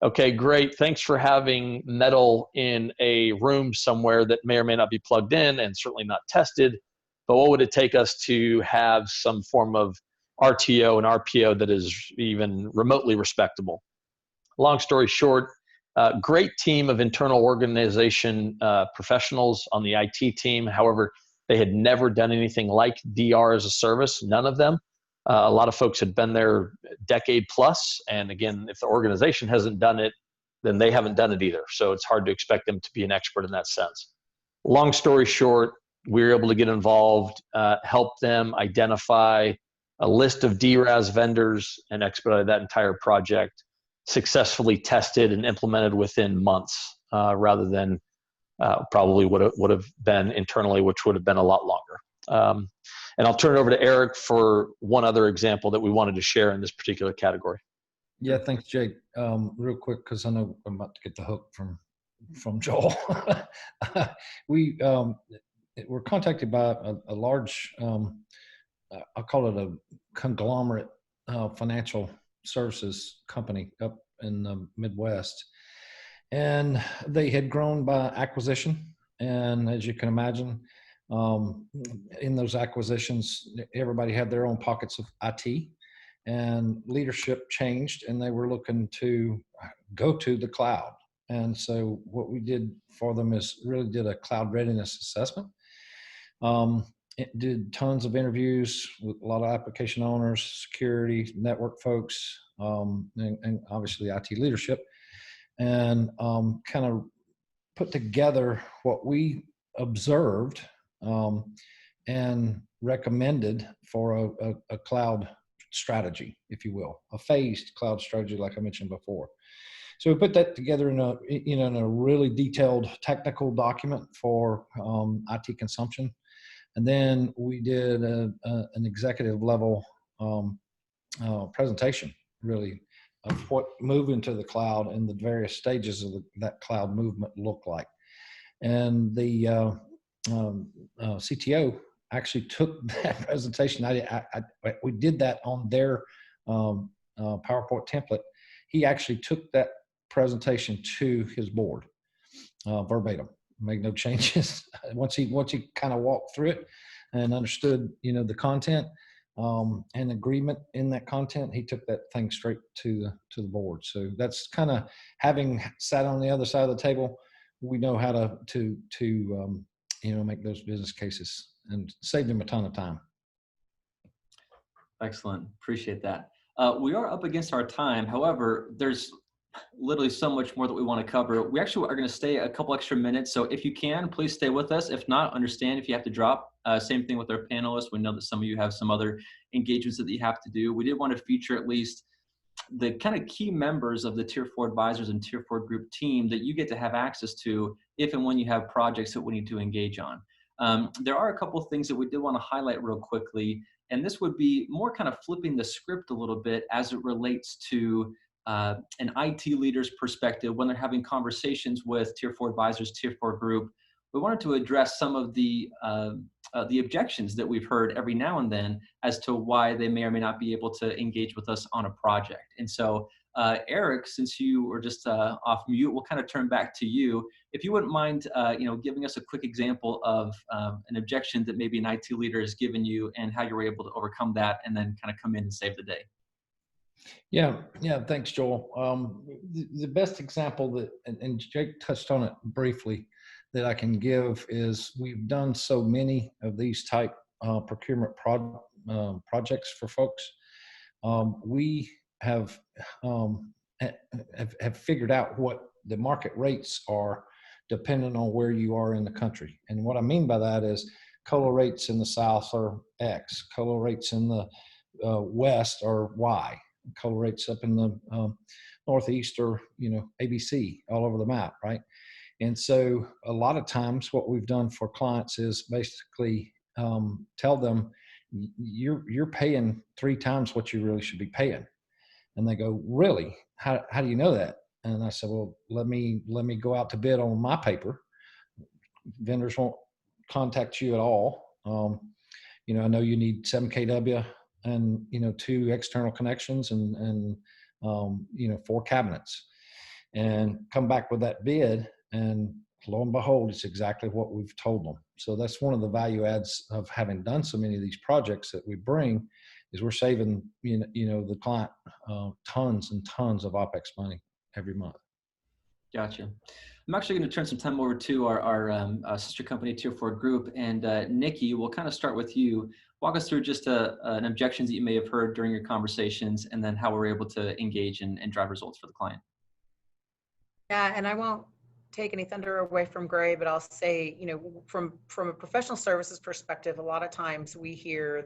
okay, great, thanks for having metal in a room somewhere that may or may not be plugged in and certainly not tested, but what would it take us to have some form of RTO and RPO that is even remotely respectable? Long story short, great team of internal organization professionals on the IT team. However, they had never done anything like DR as a service, none of them. A lot of folks had been there a decade plus. And again, if the organization hasn't done it, then they haven't done it either. So it's hard to expect them to be an expert in that sense. Long story short, we were able to get involved, help them identify a list of DRAS vendors and expedite that entire project, successfully tested and implemented within months, rather than probably would have been internally, which would have been a lot longer. And I'll turn it over to Eric for one other example that we wanted to share in this particular category. Yeah, thanks, Jake. Real quick, because I know I'm about to get the hook from Joel. we're contacted by a large, I'll call it a conglomerate financial services company up in the Midwest. And they had grown by acquisition. And as you can imagine, in those acquisitions, everybody had their own pockets of IT, and leadership changed, and they were looking to go to the cloud. And so what we did for them is really did a cloud readiness assessment. It did tons of interviews with a lot of application owners, security, network folks, and obviously IT leadership, and kind of put together what we observed and recommended for a cloud strategy, if you will, a phased cloud strategy, like I mentioned before. So we put that together in a really detailed technical document for IT consumption. And then we did an executive level presentation, really, of what moving to the cloud and the various stages of that cloud movement look like. And the CTO actually took that presentation. We did that on their PowerPoint template. He actually took that presentation to his board verbatim, made no changes. Once he kind of walked through it and understood, the content and agreement in that content, he took that thing straight to the board. So that's kind of, having sat on the other side of the table, we know how to make those business cases and save them a ton of time. Excellent. Appreciate that. We are up against our time. However, there's literally so much more that we want to cover. We actually are going to stay a couple extra minutes. So if you can, please stay with us. If not, understand if you have to drop. Same thing with our panelists. We know that some of you have some other engagements that you have to do. We did want to feature at least the kind of key members of the Tier 4 Advisors and Tier 4 Group team that you get to have access to if and when you have projects that we need to engage on. There are a couple of things that we did want to highlight real quickly, and this would be more kind of flipping the script a little bit as it relates to an IT leader's perspective when they're having conversations with Tier 4 Advisors, Tier 4 Group. We wanted to address some of the objections that we've heard every now and then as to why they may or may not be able to engage with us on a project. And so, Eric, since you were just off mute, we'll kind of turn back to you. If you wouldn't mind, giving us a quick example of an objection that maybe an IT leader has given you and how you were able to overcome that, and then kind of come in and save the day. Yeah. Thanks, Joel. The best example that, and Jake touched on it briefly, that I can give is we've done so many of these type procurement projects for folks. We have figured out what the market rates are depending on where you are in the country. And what I mean by that is colo rates in the South are X, colo rates in the West are Y, colo rates up in the Northeast are, ABC, all over the map, right? And so a lot of times what we've done for clients is basically tell them, you're paying 3 times what you really should be paying. And they go, really? How do you know that? And I said, well, let me go out to bid on my paper. Vendors won't contact you at all. I know you need 7 kW and 2 external connections and 4 cabinets, and come back with that bid, and lo and behold, it's exactly what we've told them. So that's one of the value adds of having done so many of these projects that we bring, is we're saving the client tons and tons of OpEx money every month. Gotcha. I'm actually going to turn some time over to our sister company, Tier 4 Group. And Niki, we'll kind of start with you. Walk us through just an objections that you may have heard during your conversations, and then how we're able to engage and drive results for the client. Yeah, and I won't take any thunder away from Gray, but I'll say, from a professional services perspective, a lot of times we hear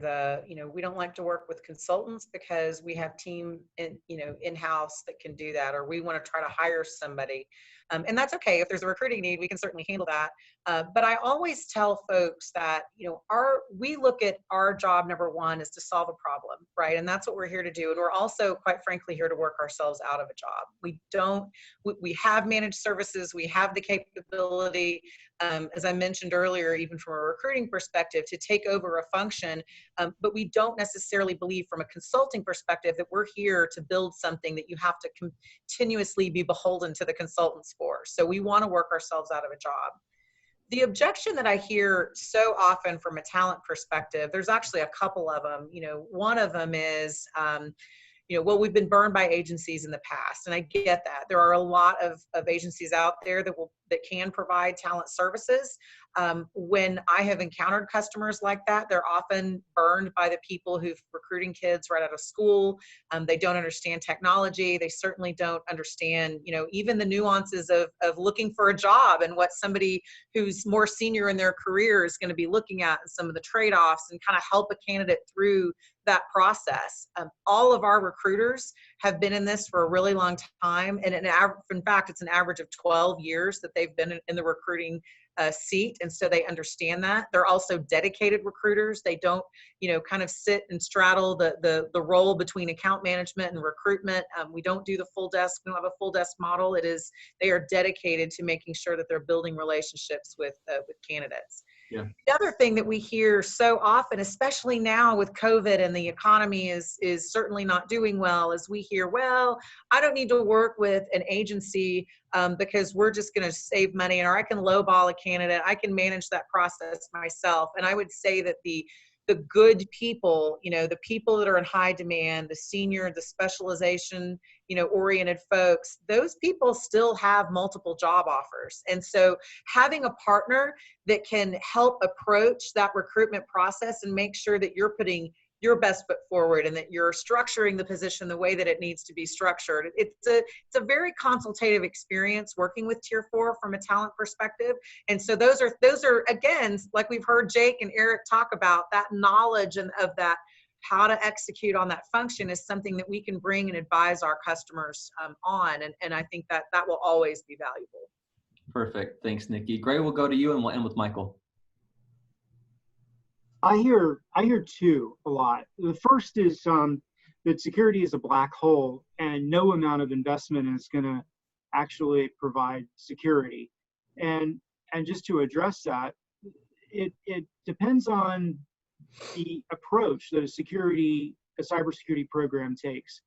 we don't like to work with consultants because we have team in-house that can do that, or we want to try to hire somebody. And that's okay. If there's a recruiting need, we can certainly handle that. But I always tell folks that, we look at our job number one is to solve a problem, right? And that's what we're here to do. And we're also, quite frankly, here to work ourselves out of a job. We have managed services, we have the capability, as I mentioned earlier, even from a recruiting perspective, to take over a function, but we don't necessarily believe from a consulting perspective that we're here to build something that you have to continuously be beholden to the consultants for. So we want to work ourselves out of a job. The objection that I hear so often from a talent perspective, there's actually a couple of them. One of them is, well, we've been burned by agencies in the past, and I get that. There are a lot of agencies out there that can provide talent services. When I have encountered customers like that, they're often burned by the people who've recruiting kids right out of school. They don't understand technology. They certainly don't understand, even the nuances of looking for a job and what somebody who's more senior in their career is going to be looking at, and some of the trade-offs, and kind of help a candidate through that process. All of our recruiters have been in this for a really long time, and in fact, it's an average of 12 years that they've been in the recruiting seat, and so they understand that. They're also dedicated recruiters. They don't, kind of sit and straddle the role between account management and recruitment. We don't do the full desk. We don't have a full desk model. They are dedicated to making sure that they're building relationships with candidates. Yeah. The other thing that we hear so often, especially now with COVID and the economy is certainly not doing well, is we hear, well, I don't need to work with an agency because we're just going to save money, or I can lowball a candidate. I can manage that process myself. And I would say that the good people, the people that are in high demand, the senior, the specialization, oriented folks, those people still have multiple job offers. And so having a partner that can help approach that recruitment process and make sure that you're putting your best foot forward and that you're structuring the position the way that it needs to be structured. It's a very consultative experience working with Tier 4 from a talent perspective. And so those are again, like we've heard Jake and Eric talk about, that knowledge and of that, how to execute on that function is something that we can bring and advise our customers on. And I think that will always be valuable. Perfect. Thanks, Niki. Gray, we'll go to you, and we'll end with Michael. I hear two a lot. The first is that security is a black hole, and no amount of investment is going to actually provide security. And just to address that, it depends on the approach that a cybersecurity program takes.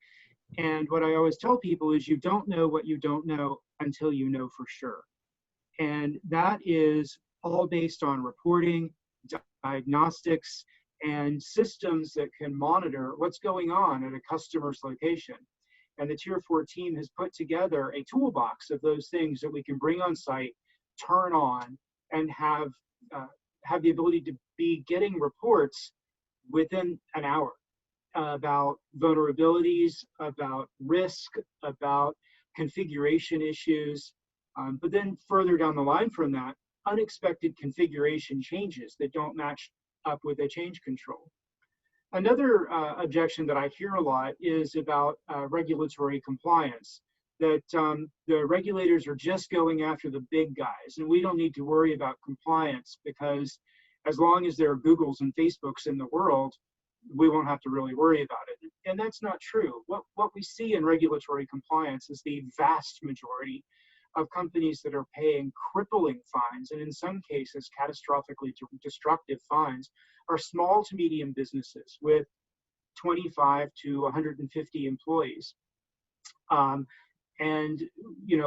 And what I always tell people is, you don't know what you don't know until you know for sure. And that is all based on reporting, diagnostics, and systems that can monitor what's going on at a customer's location. And the Tier 4 team has put together a toolbox of those things that we can bring on site, turn on, and have the ability to be getting reports within an hour about vulnerabilities, about risk, about configuration issues. But then further down the line from that, unexpected configuration changes that don't match up with a change control. Another objection that I hear a lot is about regulatory compliance, that the regulators are just going after the big guys, and we don't need to worry about compliance because as long as there are Googles and Facebooks in the world, we won't have to really worry about it. And that's not true. What we see in regulatory compliance is the vast majority of companies that are paying crippling fines, and in some cases catastrophically destructive fines, are small to medium businesses with 25 to 150 employees. And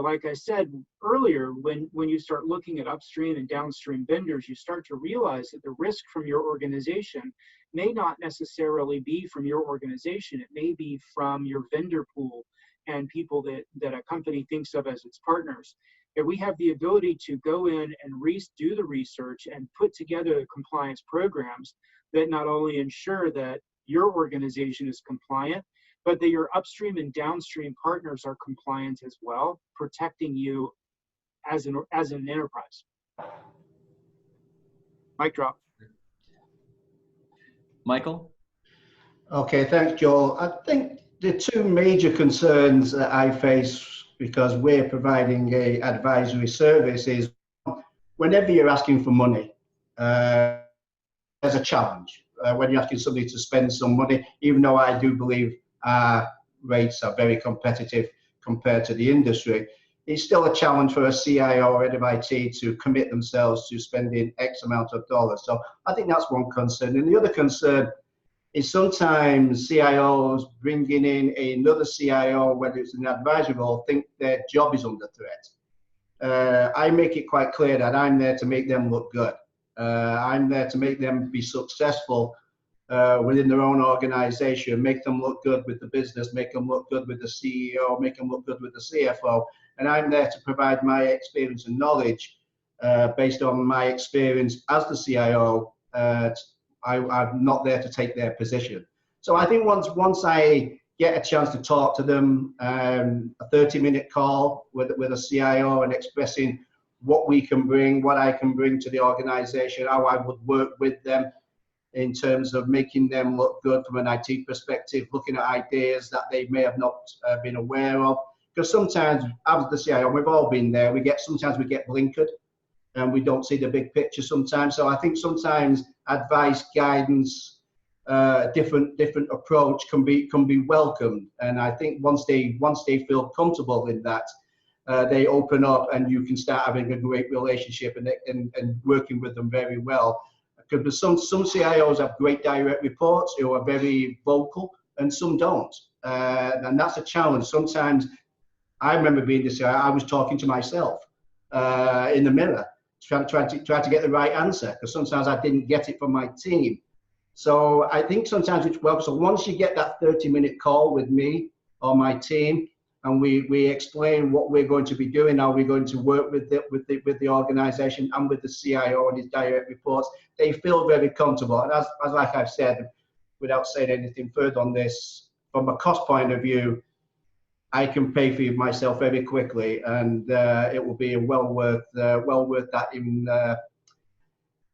like I said earlier, when you start looking at upstream and downstream vendors, you start to realize that the risk from your organization may not necessarily be from your organization. It may be from your vendor pool and people that a company thinks of as its partners. And we have the ability to go in and do the research and put together compliance programs that not only ensure that your organization is compliant, but that your upstream and downstream partners are compliant as well, protecting you as an enterprise. Mic drop. Michael? Okay, thanks, Joel. I think the two major concerns that I face, because we're providing a advisory service, is whenever you're asking for money, there's a challenge. When you're asking somebody to spend some money, even though I do believe our rates are very competitive compared to the industry, it's still a challenge for a CIO or head of IT to commit themselves to spending X amount of dollars. So I think that's one concern. And the other concern is sometimes CIOs bringing in another CIO, whether it's an advisory role, think their job is under threat. I make it quite clear that I'm there to make them look good. I'm there to make them be successful within their own organization, make them look good with the business, make them look good with the CEO, make them look good with the CFO. And I'm there to provide my experience and knowledge based on my experience as the CIO. I'm not there to take their position. So I think once I get a chance to talk to them, a 30-minute call with a CIO and expressing what we can bring, what I can bring to the organization, how I would work with them in terms of making them look good from an IT perspective, looking at ideas that they may have not been aware of. Because sometimes, as the CIO, we've all been there, sometimes we get blinkered and we don't see the big picture sometimes. So I think sometimes advice, guidance, different approach can be welcomed. And I think once they feel comfortable in that, they open up and you can start having a great relationship and working with them very well. Because some CIOs have great direct reports who are very vocal and some don't. And that's a challenge. Sometimes I remember being the CIO, I was talking to myself in the mirror, trying to get the right answer, because sometimes I didn't get it from my team. So I think sometimes it's well. So once you get that 30-minute call with me or my team, and we explain what we're going to be doing, how we're going to work with the organization and with the CIO and his direct reports, they feel very comfortable. And as like I've said, without saying anything further on this, from a cost point of view, I can pay for myself very quickly, and it will be well worth that in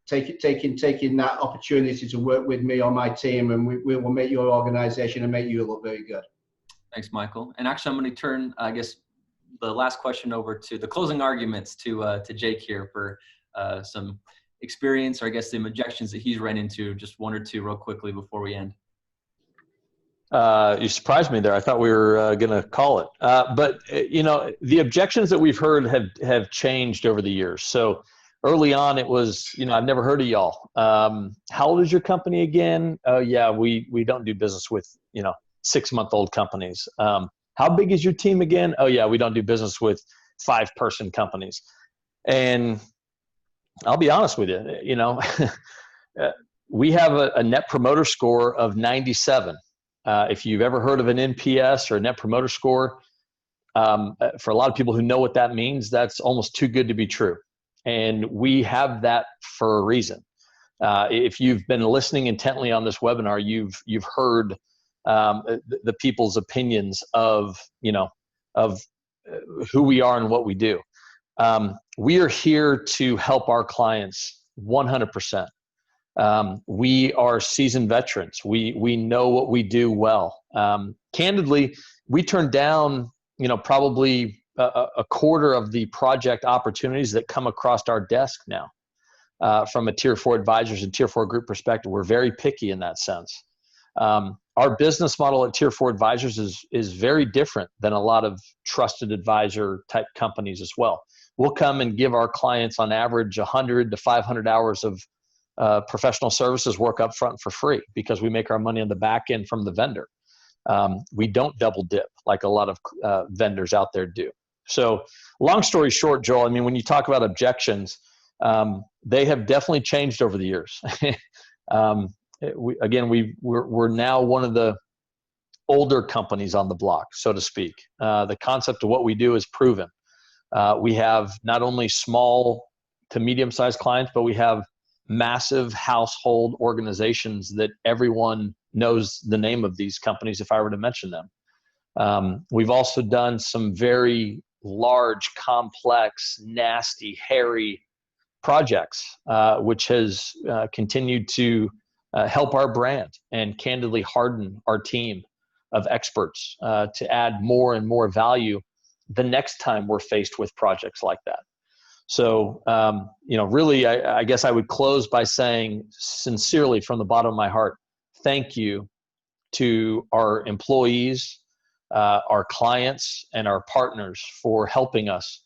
taking that opportunity to work with me on my team, and we will make your organization and make you look very good. Thanks, Michael. And actually, I'm going to turn, I guess, the last question over to the closing arguments to Jake here for some experience, or I guess the objections that he's run into. Just one or two real quickly before we end. You surprised me there. I thought we were going to call it. But, you know, the objections that we've heard have changed over the years. So early on, it was, you know, I've never heard of y'all. How old is your company again? Oh, yeah, we don't do business with, you know, 6-month-old companies. How big is your team again? Oh, yeah, we don't do business with 5-person companies. And I'll be honest with you, you know, we have a net promoter score of 97. If you've ever heard of an NPS or a net promoter score, for a lot of people who know what that means, that's almost too good to be true. And we have that for a reason. If you've been listening intently on this webinar, you've heard the people's opinions of, you know, of who we are and what we do. We are here to help our clients 100%. We are seasoned veterans. We know what we do well. Candidly, we turn down, you know, probably a quarter of the project opportunities that come across our desk now. From a Tier 4 Advisors and Tier 4 Group perspective, we're very picky in that sense. Our business model at Tier 4 Advisors is very different than a lot of trusted advisor type companies as well. We'll come and give our clients on average 100 to 500 hours of professional services work up front for free, because we make our money on the back end from the vendor. We don't double dip like a lot of vendors out there do. So long story short, Joel, I mean, when you talk about objections, they have definitely changed over the years. We're now one of the older companies on the block, so to speak. The concept of what we do is proven. We have not only small to medium-sized clients, but we have massive household organizations that everyone knows the name of these companies if I were to mention them. We've also done some very large, complex, nasty, hairy projects, which has continued to help our brand and candidly harden our team of experts to add more and more value the next time we're faced with projects like that. So, you know, really, I guess I would close by saying sincerely from the bottom of my heart, thank you to our employees, our clients and our partners for helping us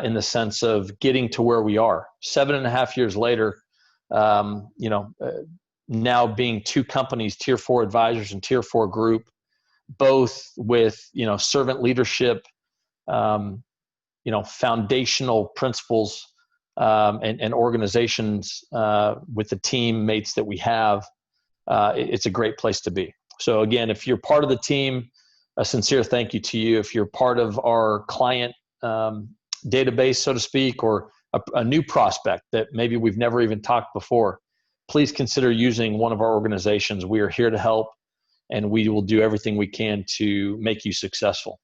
in the sense of getting to where we are. 7.5 years later, now being two companies, Tier4 Advisors and Tier4 Group, both with, servant leadership, foundational principles and organizations with the teammates that we have, it's a great place to be. So again, if you're part of the team, a sincere thank you to you. If you're part of our client database, so to speak, or a new prospect that maybe we've never even talked before, please consider using one of our organizations. We are here to help, and we will do everything we can to make you successful.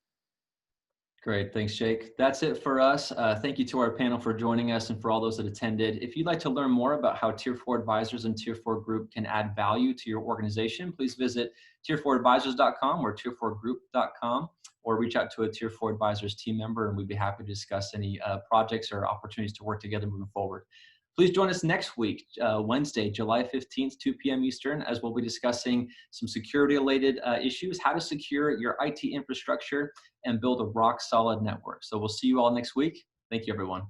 Great. Thanks, Jake. That's it for us. Thank you to our panel for joining us and for all those that attended. If you'd like to learn more about how Tier4 Advisors and Tier4 Group can add value to your organization, please visit tier4advisors.com or tier4group.com, or reach out to a Tier4 Advisors team member, and we'd be happy to discuss any projects or opportunities to work together moving forward. Please join us next week, Wednesday, July 15th, 2 p.m. Eastern, as we'll be discussing some security-related issues, how to secure your IT infrastructure and build a rock-solid network. So we'll see you all next week. Thank you, everyone.